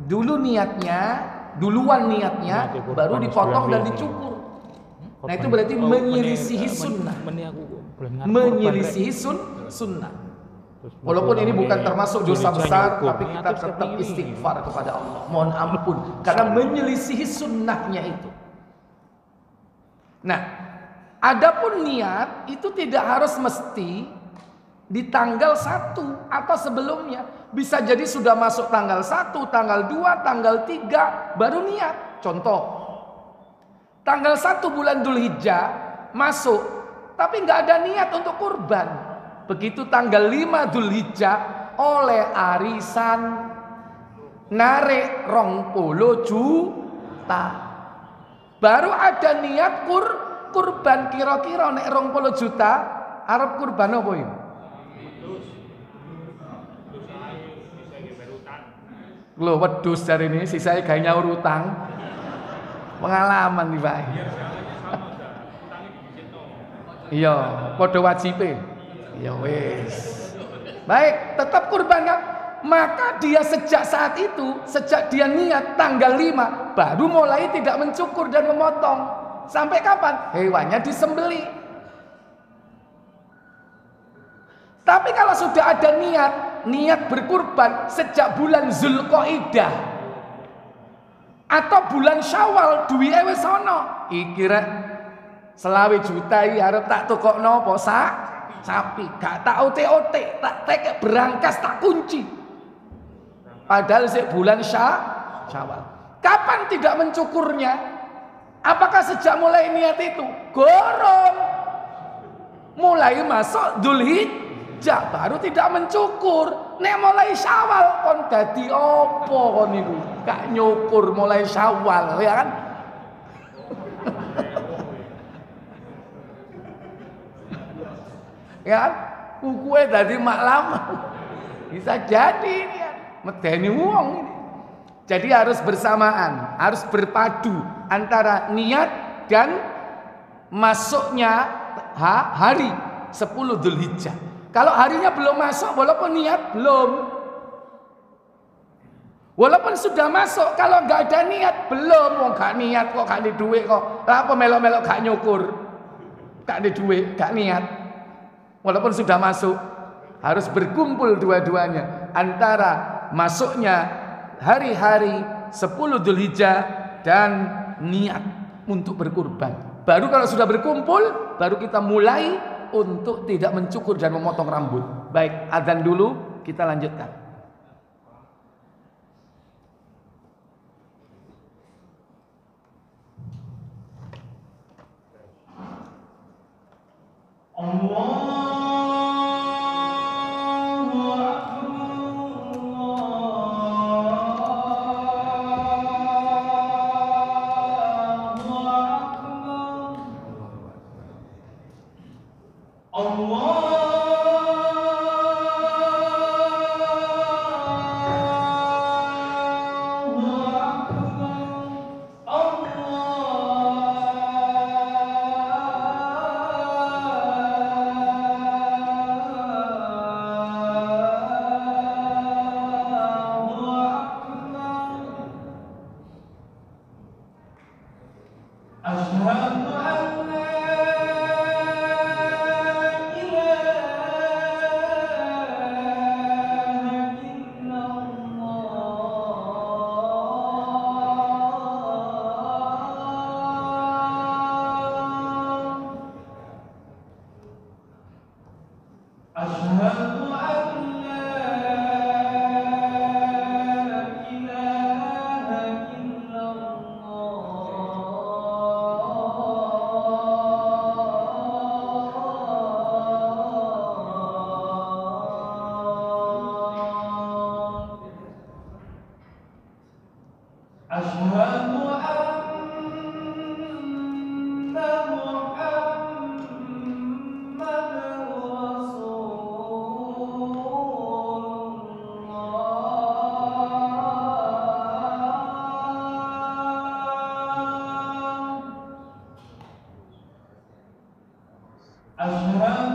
Duluan niatnya, baru dipotong dan dicukur. Nah itu berarti menyelisihi sunnah. Menyelisihi sunnah. Walaupun ini bukan termasuk dosa besar, tapi kita tetap istighfar kepada Allah. Mohon ampun, karena menyelisihi sunnahnya itu. Nah, adapun niat itu tidak harus mesti di tanggal 1 atau sebelumnya. Bisa jadi sudah masuk tanggal 1, tanggal 2, tanggal 3 baru niat. Contoh, tanggal 1 bulan Dzulhijjah masuk, tapi nggak ada niat untuk kurban. Begitu tanggal 5 Dzulhijjah oleh arisan narik 20 juta. Baru ada niat kurban. Kira-kira nek 20 juta arep kurban apa ini? Lho wedhus dari ini sisanya gawe nyaur utang. Pengalaman nih, Pak. Iya, padha wajibe. Ya wis. Baik, tetap kurban kan? Maka dia sejak saat itu, sejak dia niat tanggal 5 baru mulai tidak mencukur dan memotong. Sampai kapan? Hewannya disembelih. Tapi kalau sudah ada niat berkurban sejak bulan Zulqaidah atau bulan Syawal duwe wis ana, iki rek 20 juta iki arep tak tukokno apa sapi, gak tak ote-ote, tak tekek berangkas tak kunci. Padahal sik bulan Syawal. Kapan tidak mencukurnya? Apakah sejak mulai niat itu? Gorong. Mulai masuk Dzulhijjah baru tidak mencukur. Nek mulai Syawal kon dadi opo kon niku? Gak nyukur mulai Syawal, ya kan? Ya kan? Kukuwe dadi maklam. Bisa jadi ini ya. Medeni wong ini. Jadi harus bersamaan, harus berpadu antara niat dan masuknya hari 10 Dzulhijjah. Kalau harinya belum masuk, walaupun niat belum. Walaupun sudah masuk, kalau nggak ada niat belum. Wong gak niat kok, gak ada duit kok. Apa melok-melok gak nyukur, gak ada duit, gak niat. Walaupun sudah masuk, harus berkumpul dua-duanya antara masuknya hari-hari 10 Dzulhijjah dan niat untuk berkurban. Baru kalau sudah berkumpul, baru kita mulai untuk tidak mencukur dan memotong rambut. Baik, adzan dulu, kita lanjutkan. Asyhadu an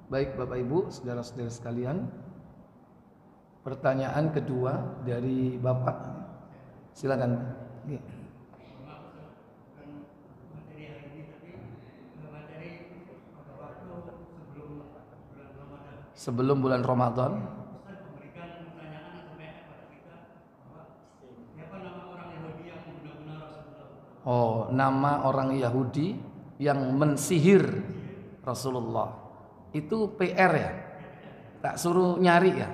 Baik Bapak Ibu, saudara-saudara sekalian, pertanyaan kedua dari Bapak, silakan. Sebelum bulan Ramadan, nama orang Yahudi yang mensihir Rasulullah. Itu PR ya? Tak suruh nyari ya?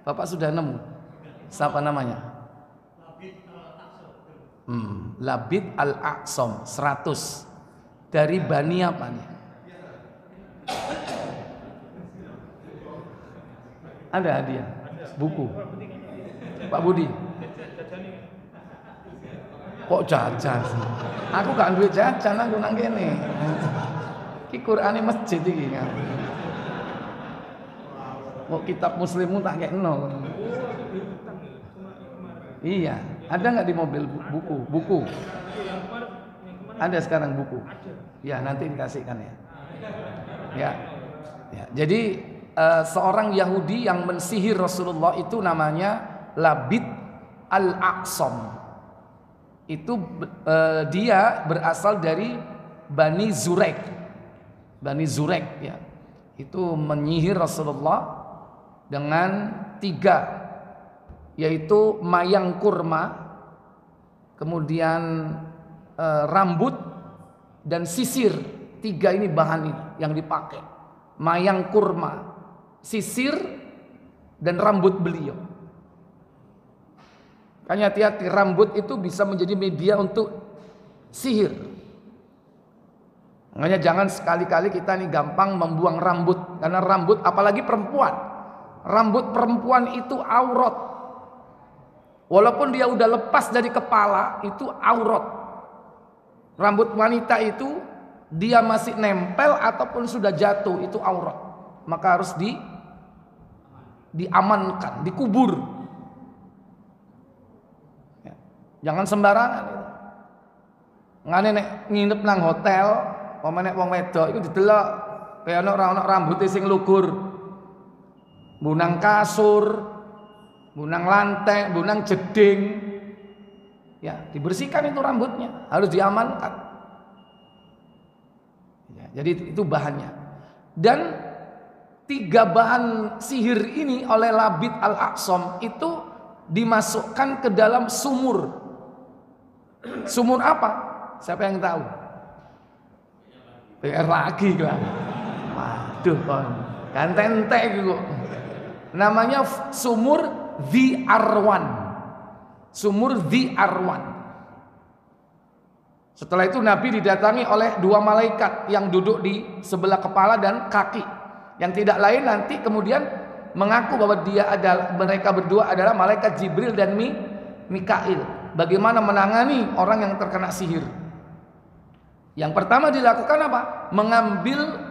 Bapak sudah nemu? Siapa namanya? Labid al-Aqsam 100. Dari Bani apa nih? Ada hadiah? Buku? Pak Budi? Kok jajan? Aku gak duit jajan, aku nang kene. Ki Qur'ane masjid iki kan. Kok kitab muslimmu tak kekno. Iya, ada nggak di mobil buku? Buku. Ada sekarang buku. Ya, nanti dikasihkan ya. Ya. Ya, jadi seorang Yahudi yang mensihir Rasulullah itu namanya Labid al-Aqsam. Itu dia berasal dari Bani Zurek. Bani Zurek ya. Itu menyihir Rasulullah dengan 3, yaitu mayang kurma, kemudian rambut dan sisir. 3 ini bahan ini yang dipakai. Mayang kurma, sisir dan rambut beliau. Hanya hati-hati, rambut itu bisa menjadi media untuk sihir. Makanya jangan sekali-kali kita nih gampang membuang rambut, karena rambut apalagi perempuan. Rambut perempuan itu aurat. Walaupun dia udah lepas dari kepala, itu aurat. Rambut wanita itu dia masih nempel ataupun sudah jatuh, itu aurat. Maka harus diamankan, dikubur. Ya. Jangan sembarangan. Ngane nek nginep nang hotel, pemene wong wedok iku didelok kaya ana rambute sing lugur. Bunang kasur, bunang lantai, bunang jeding. Ya, dibersihkan itu rambutnya, harus diamankan. Ya, jadi itu bahannya. Dan 3 bahan sihir ini oleh Labid al-Aqsam itu dimasukkan ke dalam sumur. Sumur apa? Siapa yang tahu? PR lagi kan. Waduh kon. Kan tentek gitu. Namanya sumur Dhi Arwan. Sumur Dhi Arwan. Setelah itu Nabi didatangi oleh 2 malaikat yang duduk di sebelah kepala dan kaki. Yang tidak lain nanti kemudian mengaku bahwa mereka berdua adalah malaikat Jibril dan Mikail. Bagaimana menangani orang yang terkena sihir? Yang pertama dilakukan apa? Mengambil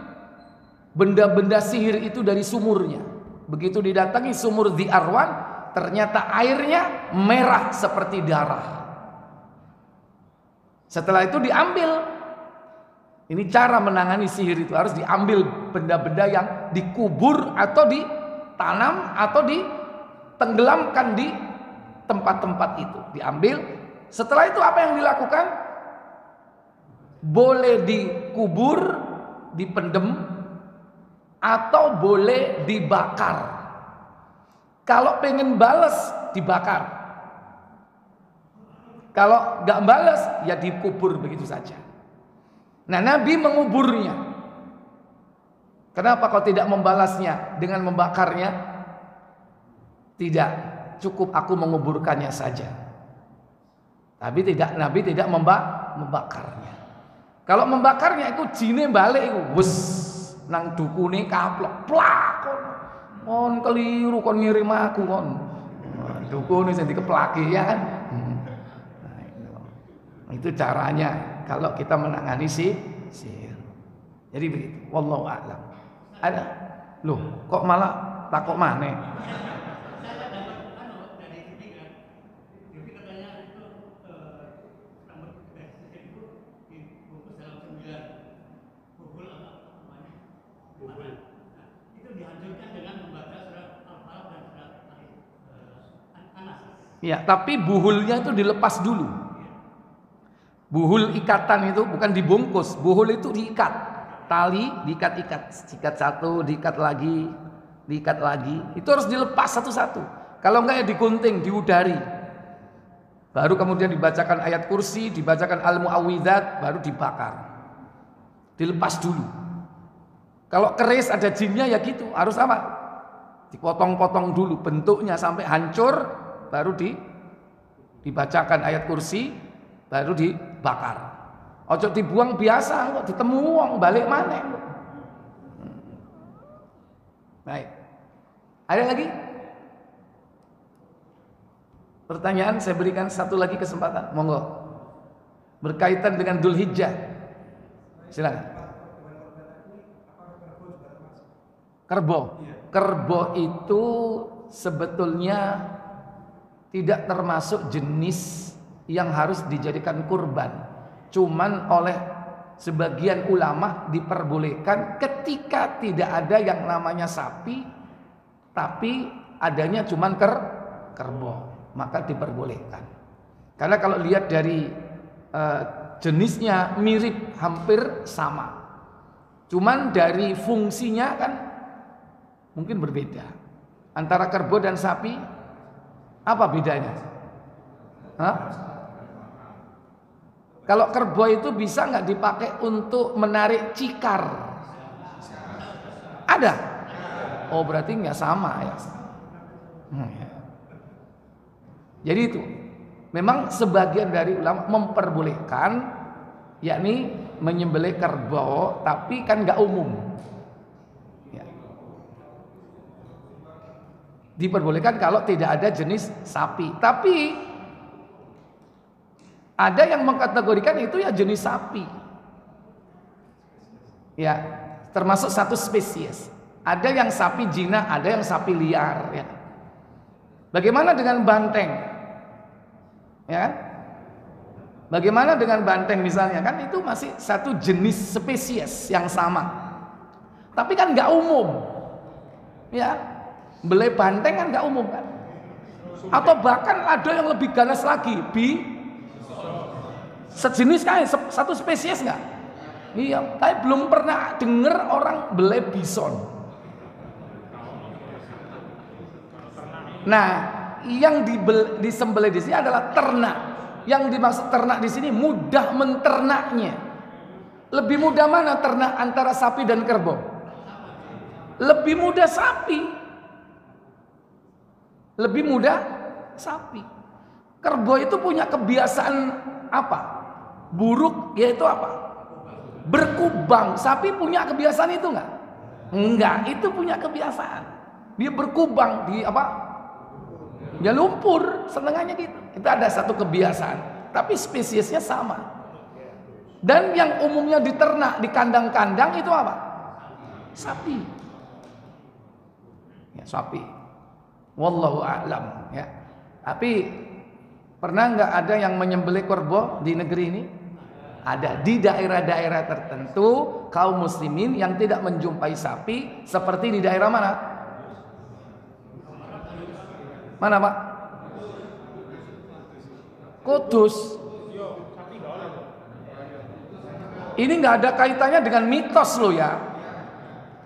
benda-benda sihir itu dari sumurnya. Begitu didatangi sumur Dhi Arwan, ternyata airnya merah seperti darah. Setelah itu diambil. Ini cara menangani sihir itu, harus diambil benda-benda yang dikubur atau ditanam atau ditenggelamkan di tempat-tempat itu. Diambil. Setelah itu apa yang dilakukan? Boleh dikubur, dipendem, atau boleh dibakar. Kalau pengen balas, dibakar. Kalau nggak balas, ya dikubur begitu saja. Nah, Nabi menguburnya. Kenapa kau tidak membalasnya dengan membakarnya? Tidak, cukup aku menguburkannya saja. Tapi Nabi tidak membakarnya. Kalau membakarnya itu jine balik itu, wes nang dukune kaplok plak kon keliru kon ngirim aku kon. Dukune sing dikeplaki ya kan. Nah, itu caranya kalau kita menangani sihir. Jadi begitu. Wallahu a'lam. Ada? Loh, kok malah takut maneh? Ya, tapi buhulnya itu dilepas dulu. Buhul ikatan itu bukan dibungkus, buhul itu diikat. Tali diikat-ikat, sikat satu, diikat lagi. Itu harus dilepas satu-satu. Kalau enggak ya digunting, diudari. Baru kemudian dibacakan ayat kursi, dibacakan al-mu'awwidzat, baru dibakar. Dilepas dulu. Kalau keris ada jinnya ya gitu, harus apa? Dipotong-potong dulu bentuknya sampai hancur. Baru dibacakan ayat kursi, baru dibakar. Ojo dibuang biasa, kok ditemu wong balik mana? Baik. Ada lagi? Pertanyaan, saya berikan satu lagi kesempatan. Monggo. Berkaitan dengan Dzulhijjah. Silakan. Kerbau itu sebetulnya tidak termasuk jenis yang harus dijadikan kurban. Cuman oleh sebagian ulama diperbolehkan ketika tidak ada yang namanya sapi, tapi adanya cuman kerbau, maka diperbolehkan. Karena kalau lihat dari jenisnya mirip, hampir sama, cuman dari fungsinya kan mungkin berbeda. Antara kerbau dan sapi, apa bedanya? Hah? Kalau kerbau itu bisa nggak dipakai untuk menarik cikar? Ada? Oh, berarti nggak sama ya. Jadi itu memang sebagian dari ulama memperbolehkan, yakni menyembelih kerbau, tapi kan nggak umum. Ya. Diperbolehkan kalau tidak ada jenis sapi, tapi ada yang mengkategorikan itu ya jenis sapi, ya termasuk satu spesies. Ada yang sapi jinak, ada yang sapi liar. Ya. Bagaimana dengan banteng? Ya, bagaimana dengan banteng misalnya? Kan itu masih satu jenis spesies yang sama, tapi kan nggak umum. Ya, beli banteng kan nggak umum kan? Atau bahkan ada yang lebih ganas lagi, sejenis kan, satu spesies nggak? Iya, tapi belum pernah dengar orang beli bison. Nah, yang disembelih di sini adalah ternak. Yang dimaksud ternak di sini mudah menternaknya. Lebih mudah mana ternak antara sapi dan kerbau? Lebih mudah sapi. Lebih mudah sapi. Kerbau itu punya kebiasaan apa? Buruk, yaitu apa? Berkubang. Sapi punya kebiasaan itu enggak? Enggak, itu punya kebiasaan. Dia berkubang di apa? Dia lumpur, senengannya gitu. Itu ada satu kebiasaan, tapi spesiesnya sama. Dan yang umumnya diternak di kandang-kandang itu apa? Sapi. Ya, sapi. Wallahu a'lam ya. Tapi pernah nggak ada yang menyembelih kerbau di negeri ini? Ada di daerah-daerah tertentu kaum muslimin yang tidak menjumpai sapi, seperti di daerah mana? Mana Pak? Kudus. Ini nggak ada kaitannya dengan mitos loh ya.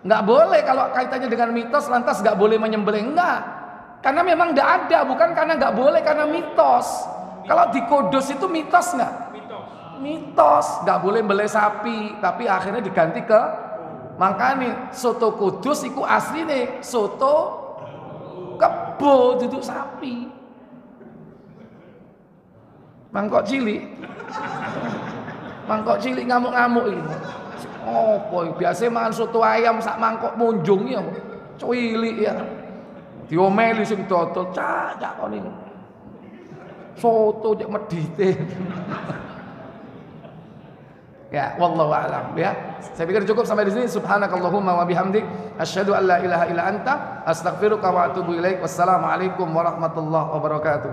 Nggak boleh kalau kaitannya dengan mitos lantas nggak boleh menyembelih, enggak. Karena memang nggak ada, bukan karena nggak boleh, karena mitos. Kalau di Kudus itu mitos nggak? Mitos, nggak boleh beli sapi, tapi akhirnya diganti ke, makanya soto Kudus itu asli nih soto kebo duduk sapi. Mangkok cilik ngamuk-ngamuk ini. Oh boy, biasa makan soto ayam sak mangkok munjung ya, cilik ya. Diomeli sing dodol cak kon ini. Soto cek medite. Ya, wallahu a'lam ya. Saya pikir cukup sampai di sini. Subhanakallahumma wa bihamdik asyhadu an la ilaha illa anta astaghfiruka wa atubu ilaik. Wassalamualaikum warahmatullahi wabarakatuh.